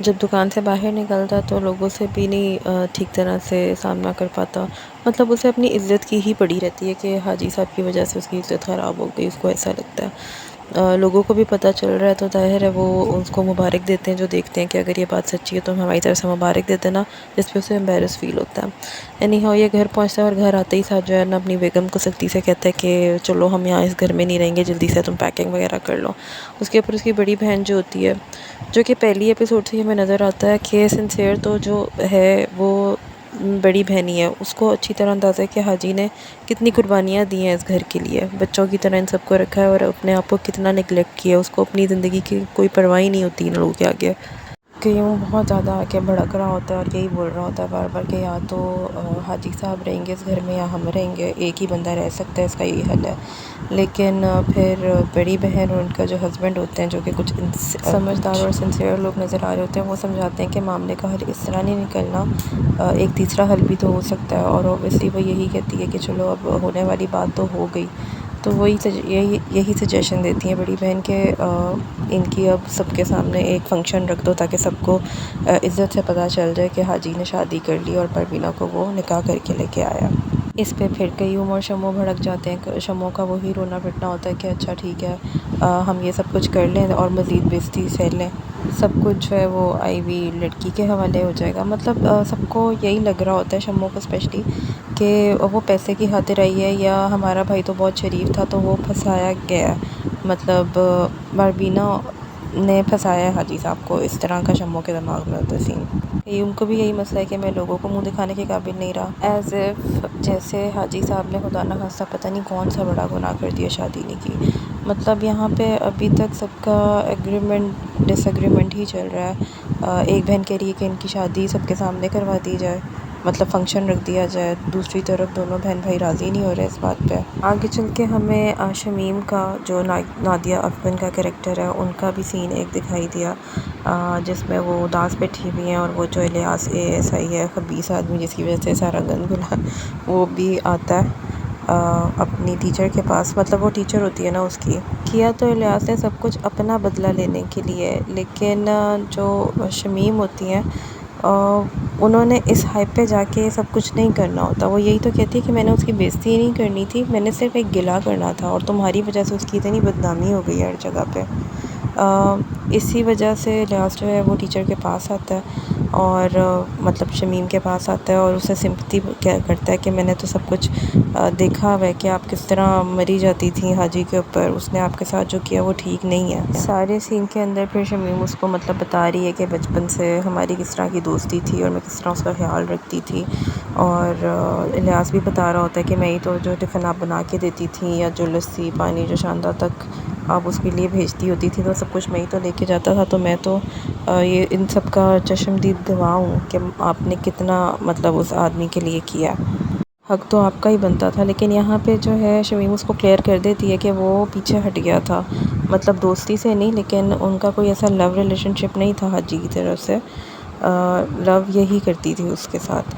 جب دکان سے باہر نکلتا تو لوگوں سے بھی نہیں ٹھیک طرح سے سامنا کر پاتا، مطلب اسے اپنی عزت کی ہی پڑی رہتی ہے کہ حاجی صاحب کی وجہ سے اس کی عزت خراب ہو گئی، اس کو ایسا لگتا ہے۔ لوگوں کو بھی پتہ چل رہا ہے تو ظاہر ہے وہ اس کو مبارک دیتے ہیں، جو دیکھتے ہیں کہ اگر یہ بات سچی ہے تو ہماری طرف سے مبارک دیتے ہیں نا، جس پہ اسے امبیرس فیل ہوتا ہے۔ اینی ہاؤ یہ گھر پہنچتا ہے اور گھر آتے ہی ساتھ جو ہے نا اپنی بیگم کو سختی سے کہتا ہے کہ چلو ہم یہاں اس گھر میں نہیں رہیں گے، جلدی سے تم پیکنگ وغیرہ کر لو۔ اس کے اوپر اس کی بڑی بہن جو ہوتی ہے، جو کہ پہلی ایپیسوڈ سے ہمیں نظر آتا ہے کہ سنسیئر تو جو ہے وہ بڑی بہنی ہے، اس کو اچھی طرح اندازہ ہے کہ حاجی نے کتنی قربانیاں دی ہیں اس گھر کے لیے، بچوں کی طرح ان سب کو رکھا ہے اور اپنے آپ کو کتنا نگلیکٹ کیا ہے، اس کو اپنی زندگی کی کوئی پرواہ ہی نہیں ہوتی ان لوگوں کے آگے، کہ یوں بہت زیادہ آگے بھڑک رہا ہوتا ہے اور یہی بول رہا ہوتا ہے بار بار کہ یا تو حاجی صاحب رہیں گے اس گھر میں یا ہم رہیں گے، ایک ہی بندہ رہ سکتا ہے، اس کا یہی حل ہے۔ لیکن پھر بڑی بہن اور ان کا جو ہسبینڈ ہوتے ہیں، جو کہ کچھ سمجھدار اور سنسیئر لوگ نظر آ رہے ہوتے ہیں، وہ سمجھاتے ہیں کہ معاملے کا حل اس طرح نہیں نکلنا، ایک تیسرا حل بھی تو ہو سکتا ہے، اور اوبویسلی وہ یہی کہتی ہے کہ چلو اب ہونے والی بات تو ہو گئی، تو وہی یہی سجیشن دیتی ہیں بڑی بہن کہ ان کی اب سب کے سامنے ایک فنکشن رکھ دو تاکہ سب کو عزت سے پتہ چل جائے کہ حاجی نے شادی کر لی اور پروینہ کو وہ نکاح کر کے لے کے آیا۔ اس پہ پھر قیوم اور شمو بھڑک جاتے ہیں، شمو کا وہی رونا پٹنا ہوتا ہے کہ اچھا ٹھیک ہے ہم یہ سب کچھ کر لیں اور مزید بےزتی سہ لیں، سب کچھ جو ہے وہ آئی ہوئی لڑکی کے حوالے ہو جائے گا۔ مطلب سب کو یہی لگ رہا ہوتا ہے، شمو کو اسپیشلی، کہ وہ پیسے کی خاطر آئی ہے یا ہمارا بھائی تو بہت شریف تھا تو وہ پھنسایا گیا ہے، مطلب باربینا نے پھنسایا ہے حاجی صاحب کو، اس طرح کا شمو کے دماغ میں ہوتا ہے سین۔ قیوم کو بھی یہی مسئلہ ہے کہ میں لوگوں کو منہ دکھانے کے قابل نہیں رہا، ایز اف جیسے حاجی صاحب نے خدا نہ خواستہ پتہ نہیں کون سا بڑا گناہ کر دیا شادی نہیں کی۔ مطلب یہاں پہ ابھی تک سب کا ایگریمنٹ ڈس ایگریمنٹ ہی چل رہا ہے، ایک بہن کہہ رہی ہے کہ ان کی شادی سب کے سامنے کروا دی جائے، مطلب فنکشن رکھ دیا جائے، دوسری طرف دونوں بہن بھائی راضی نہیں ہو رہے اس بات پہ۔ آگے چل کے ہمیں شمیم کا جو نادیہ افغان کا کریکٹر ہے، ان کا بھی سین ایک دکھائی دیا، جس میں وہ اداس بیٹھی ہوئی ہیں اور وہ جو الیاس ASI ہے، خبیث آدمی جس کی وجہ سے سارا گند گلا، وہ بھی آتا ہے اپنی ٹیچر کے پاس، مطلب وہ ٹیچر ہوتی ہے نا اس کی، کیا تو الیاس نے سب کچھ اپنا بدلہ لینے کے لیے، لیکن جو شمیم ہوتی ہیں انہوں نے اس ہائپ پہ جا کے سب کچھ نہیں کرنا ہوتا، وہ یہی تو کہتی ہے کہ میں نے اس کی بےزتی نہیں کرنی تھی، میں نے صرف ایک گلہ کرنا تھا اور تمہاری وجہ سے اس کی اتنی بدنامی ہو گئی ہے ہر جگہ پہ۔ اسی وجہ سے الیاس جو ہے وہ ٹیچر کے پاس آتا ہے اور مطلب شمیم کے پاس آتا ہے اور اسے سمپتی کرتا ہے کہ میں نے تو سب کچھ دیکھا ہوا ہے کہ آپ کس طرح مری جاتی تھیں حاجی کے اوپر، اس نے آپ کے ساتھ جو کیا وہ ٹھیک نہیں ہے۔ سارے سین کے اندر پھر شمیم اس کو مطلب بتا رہی ہے کہ بچپن سے ہماری کس طرح کی دوستی تھی اور میں کس طرح اس کا خیال رکھتی تھی، اور الیاس بھی بتا رہا ہوتا ہے کہ میں ہی تو جو ٹفن آپ بنا کے دیتی تھیں یا جو لسی پانی جو شاندار تک آپ اس کے لیے بھیجتی ہوتی تھی تو سب کچھ میں ہی تو لے کے جاتا تھا، تو میں تو یہ ان سب کا چشمدید گواہ ہوں کہ آپ نے کتنا مطلب اس آدمی کے لیے کیا، حق تو آپ کا ہی بنتا تھا۔ لیکن یہاں پہ جو ہے شمیم اس کو کلیئر کر دیتی ہے کہ وہ پیچھے ہٹ گیا تھا، مطلب دوستی سے نہیں، لیکن ان کا کوئی ایسا لو ریلیشن شپ نہیں تھا حاجی کی طرف سے، لو یہی کرتی تھی اس کے ساتھ،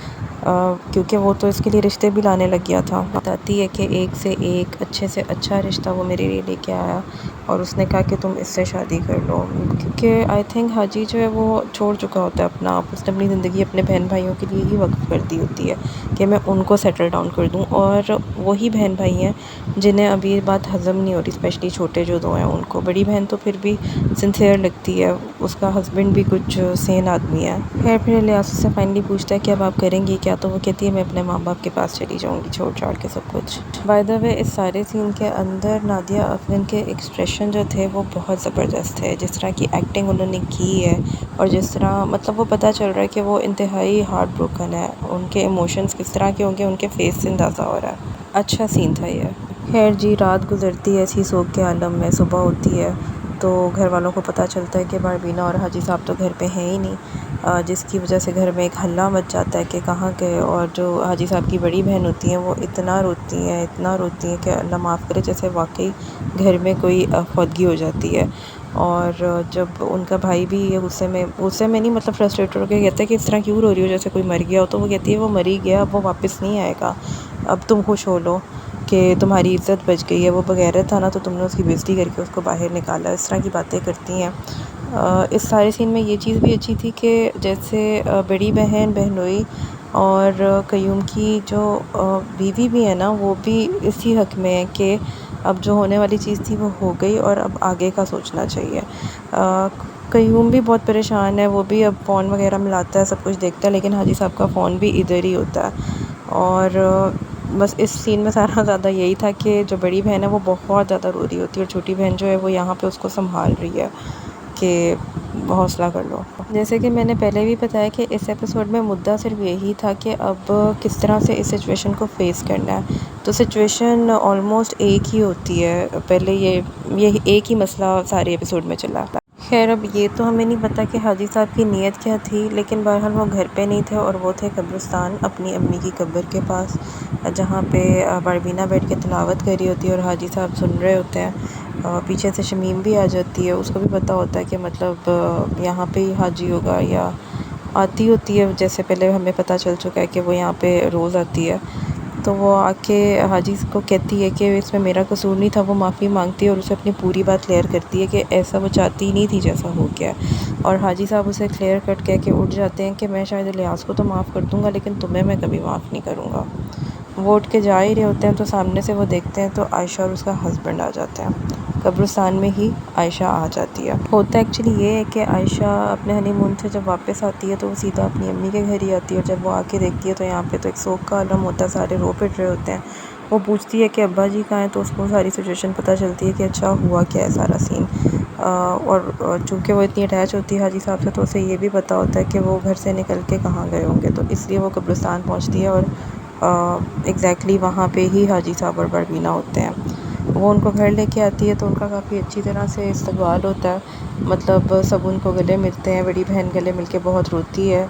کیونکہ وہ تو اس کے لیے رشتے بھی لانے لگ گیا تھا، بتاتی ہے کہ ایک سے ایک اچھے سے اچھا رشتہ وہ میرے لیے لے کے آیا اور اس نے کہا کہ تم اس سے شادی کر لو، کیونکہ آئی تھنک حاجی جو ہے وہ چھوڑ چکا ہوتا ہے اپنا آپ، اس نے اپنی زندگی اپنے بہن بھائیوں کے لیے ہی وقف کر دی ہوتی ہے کہ میں ان کو سیٹل ڈاؤن کر دوں، اور وہی بہن بھائی ہیں جنہیں ابھی یہ بات ہضم نہیں ہو رہی، اسپیشلی چھوٹے جو دو ہیں ان کو، بڑی بہن تو پھر بھی سنسیئر لگتی ہے، اس کا ہسبینڈ بھی کچھ سین آدمی ہے۔ خیر پھر الیاس سے فائنلی پوچھتا ہے کہ اب آپ کریں گی کیا، تو وہ کہتی ہے میں اپنے ماں باپ کے پاس چلی جاؤں گی چھوڑ چھاڑ کے سب کچھ۔ بائی دا وے اس سارے سین کے اندر نادیہ افغان کے ایکسپریشن جو تھے وہ بہت زبردست تھے، جس طرح کی ایکٹنگ انہوں نے کی ہے اور جس طرح مطلب وہ پتہ چل رہا ہے کہ وہ انتہائی ہارٹ بروکن ہے، ان کے ایموشنز کس طرح کے ہوں گے ان کے فیس سے اندازہ ہو رہا ہے، اچھا سین تھا یہ۔ خیر جی رات گزرتی ہے ایسی سوگ کے عالم میں، صبح ہوتی ہے تو گھر والوں کو پتہ چلتا ہے کہ باربینہ اور حاجی صاحب تو گھر پہ ہیں ہی نہیں، جس کی وجہ سے گھر میں ایک ہلہ مچ جاتا ہے کہ کہاں گئے، اور جو حاجی صاحب کی بڑی بہن ہوتی ہیں وہ اتنا روتی ہیں کہ اللہ معاف کرے، جیسے واقعی گھر میں کوئی فوتگی ہو جاتی ہے، اور جب ان کا بھائی بھی غصے میں نہیں مطلب فرسٹریٹ ہو کے کہتا ہے کہ اس طرح کیوں رو رہی ہو جیسے کوئی مر گیا ہو، تو وہ کہتی ہے وہ مر ہی گیا، اب وہ واپس نہیں آئے گا، اب تم خوش ہو لو کہ تمہاری عزت بچ گئی ہے، وہ بغیرت تھا نا تو تم نے اس کی بےزتی کر کے اس کو باہر نکالا، اس طرح کی باتیں کرتی ہیں۔ اس سارے سین میں یہ چیز بھی اچھی تھی کہ جیسے بڑی بہن بہنوئی اور قیوم کی جو بیوی بھی ہے نا، وہ بھی اسی حق میں ہے کہ اب جو ہونے والی چیز تھی وہ ہو گئی اور اب آگے کا سوچنا چاہیے۔ قیوم بھی بہت پریشان ہے، وہ بھی اب فون وغیرہ ملاتا ہے، سب کچھ دیکھتا ہے، لیکن حاجی صاحب کا فون بھی ادھر ہی ہوتا ہے۔ اور بس اس سین میں سارا زیادہ یہی تھا کہ جو بڑی بہن ہے وہ بہت زیادہ رو رہی ہوتی ہے اور چھوٹی بہن جو ہے وہ یہاں پہ اس کو سنبھال رہی ہے کہ حوصلہ کر لو۔ جیسے کہ میں نے پہلے بھی بتایا کہ اس ایپیسوڈ میں مدعا صرف یہی تھا کہ اب کس طرح سے اس سچویشن کو فیس کرنا ہے۔ تو سچویشن آلموسٹ ایک ہی ہوتی ہے، پہلے یہ ایک ہی مسئلہ سارے ایپیسوڈ میں چلا تھا۔ خیر اب یہ تو ہمیں نہیں پتہ کہ حاجی صاحب کی نیت کیا تھی، لیکن بہرحال وہ گھر پہ نہیں تھے اور وہ تھے قبرستان اپنی امی کی قبر کے پاس، جہاں پہ باربینا بیٹھ کے تلاوت کر رہی ہوتی ہے اور حاجی صاحب سن رہے ہوتے ہیں۔ پیچھے سے شمیم بھی آ جاتی ہے، اس کو بھی پتہ ہوتا ہے کہ مطلب یہاں پہ ہی حاجی ہوگا یا آتی ہوتی ہے، جیسے پہلے ہمیں پتہ چل چکا ہے کہ وہ یہاں پہ روز آتی ہے۔ تو وہ آ کے حاجی کو کہتی ہے کہ اس میں میرا قصور نہیں تھا، وہ معافی مانگتی ہے اور اسے اپنی پوری بات کلیئر کرتی ہے کہ ایسا وہ چاہتی نہیں تھی جیسا ہو گیا، اور حاجی صاحب اسے کلیئر کٹ کہہ کے اٹھ جاتے ہیں کہ میں شاید الیاس کو تو معاف کر دوں گا لیکن تمہیں میں کبھی معاف نہیں کروں گا۔ وہ اٹھ کے جا ہی رہے ہوتے ہیں تو سامنے سے وہ دیکھتے ہیں تو عائشہ اور اس کا ہسبینڈ آ جاتے ہیں۔ قبرستان میں ہی عائشہ آ جاتی ہے۔ ہوتا ایکچولی یہ ہے کہ عائشہ اپنے ہنی مون سے جب واپس آتی ہے تو وہ سیدھا اپنی امی کے گھر ہی آتی ہے، اور جب وہ آ کے دیکھتی ہے تو یہاں پہ تو ایک سوگ کا عالم ہوتا ہے، سارے رو پٹ رہے ہوتے ہیں۔ وہ پوچھتی ہے کہ ابا جی کہاں ہیں، تو اس کو ساری سچویشن پتہ چلتی ہے کہ اچھا ہوا کیا ہے سارا سین۔ اور چونکہ وہ اتنی اٹیچ ہوتی ہے حاجی صاحب سے تو اسے یہ بھی پتہ ہوتا ہے کہ وہ گھر سے نکل کے کہاں گئے ہوں گے، تو اس لیے وہ قبرستان پہنچتی ہے اور ایگزیکٹلی وہاں پہ ہی حاجی صاحب اور باربینا ہوتے ہیں۔ وہ ان کو گھر لے کے آتی ہے تو ان کا کافی اچھی طرح سے استقبال ہوتا ہے، مطلب سب ان کو گلے ملتے ہیں، بڑی بہن گلے مل کے بہت روتی ہے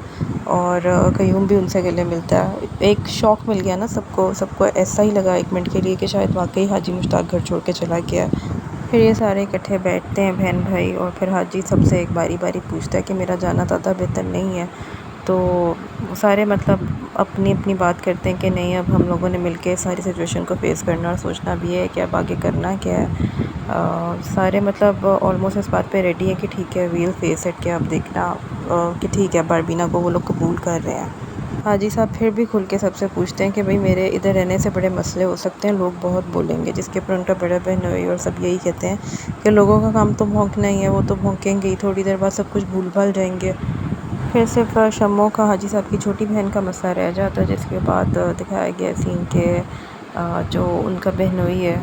اور قیوم بھی ان سے گلے ملتا ہے۔ ایک شوق مل گیا نا سب کو ایسا ہی لگا ایک منٹ کے لیے کہ شاید واقعی حاجی مشتاق گھر چھوڑ کے چلا گیا ہے۔ پھر یہ سارے اکٹھے بیٹھتے ہیں بہن بھائی، اور پھر حاجی سب سے ایک باری باری پوچھتا ہے کہ میرا جانا زیادہ بہتر نہیں ہے، تو سارے مطلب اپنی اپنی بات کرتے ہیں کہ نہیں اب ہم لوگوں نے مل کے ساری سچویشن کو فیس کرنا اور سوچنا بھی ہے کہ اب آگے کرنا کیا ہے۔ سارے مطلب آلموسٹ اس بات پہ ریڈی ہیں کہ ٹھیک ہے ویل فیس اٹ، کہ اب دیکھنا کہ ٹھیک ہے باربینا کو وہ لوگ قبول کر رہے ہیں۔ حاجی صاحب پھر بھی کھل کے سب سے پوچھتے ہیں کہ بھئی میرے ادھر رہنے سے بڑے مسئلے ہو سکتے ہیں، لوگ بہت بولیں گے، جس کے اوپر ان کا بڑا بہن ہوئی اور سب یہی کہتے ہیں کہ لوگوں کا کام تو بھونکنا ہی ہے، وہ تو بھونکیں گے ہی، تھوڑی دیر بعد سب کچھ بھول بھال جائیں گے۔ پھر صرف شمو کا حاجی صاحب کی چھوٹی بہن کا مسئلہ رہ جاتا ہے، جس کے بعد دکھایا گیا سین کہ جو ان کا بہنوئی ہے،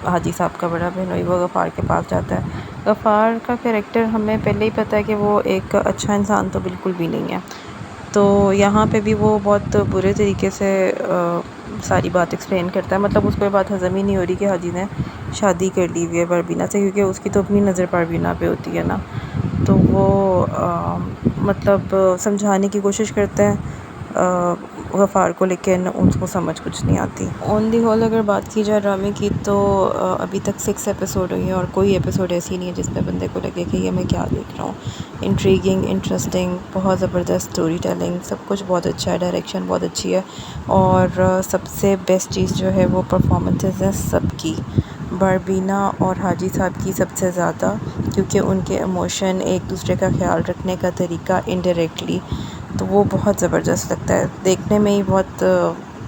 حاجی صاحب کا بڑا بہنوئی، وہ غفار کے پاس جاتا ہے۔ غفار کا کریکٹر ہمیں پہلے ہی پتہ ہے کہ وہ ایک اچھا انسان تو بالکل بھی نہیں ہے، تو یہاں پہ بھی وہ بہت برے طریقے سے ساری بات ایکسپلین کرتا ہے، مطلب اس کو یہ بات ہضم ہی نہیں ہو رہی کہ حاجی نے شادی کر لی ہوئی ہے باربینا سے، کیونکہ اس کی تو اپنی نظر باربینا پہ ہوتی ہے نا، تو وہ مطلب سمجھانے کی کوشش کرتے ہیں غفار کو، لیکن ان کو سمجھ کچھ نہیں آتی۔ آن دی ہول اگر بات کی جائے ڈرامے کی تو ابھی تک 6 ایپیسوڈ ہوئی ہیں اور کوئی ایپیسوڈ ایسی نہیں ہے جس میں بندے کو لگے کہ یہ میں کیا دیکھ رہا ہوں۔ انٹریگنگ، انٹرسٹنگ، بہت زبردست اسٹوری ٹیلنگ، سب کچھ بہت اچھا ہے، ڈائریکشن بہت اچھی ہے، اور سب سے بیسٹ چیز جو ہے وہ پرفارمنسز ہیں سب کی، باربینا اور حاجی صاحب کی سب سے زیادہ، کیونکہ ان کے ایموشن، ایک دوسرے کا خیال رکھنے کا طریقہ انڈائریکٹلی، تو وہ بہت زبردست لگتا ہے، دیکھنے میں ہی بہت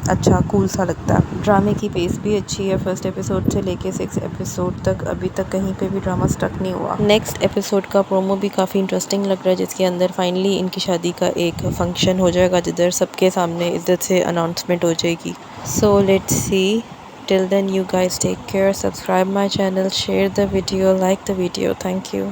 اچھا کول سا لگتا ہے۔ ڈرامے کی پیس بھی اچھی ہے، فرسٹ ایپیسوڈ سے لے کے 6 ایپیسوڈ تک ابھی تک کہیں پہ بھی ڈرامہ سٹک نہیں ہوا۔ نیکسٹ ایپیسوڈ کا پرومو بھی کافی انٹرسٹنگ لگ رہا ہے، جس کے اندر فائنلی ان کی شادی کا ایک فنکشن ہو جائے گا، جدھر سب کے سامنے عزت سے اناؤنسمنٹ ہو جائے گی۔ So let's see, till then you guys take care, subscribe my channel, share the video, like the video, thank you.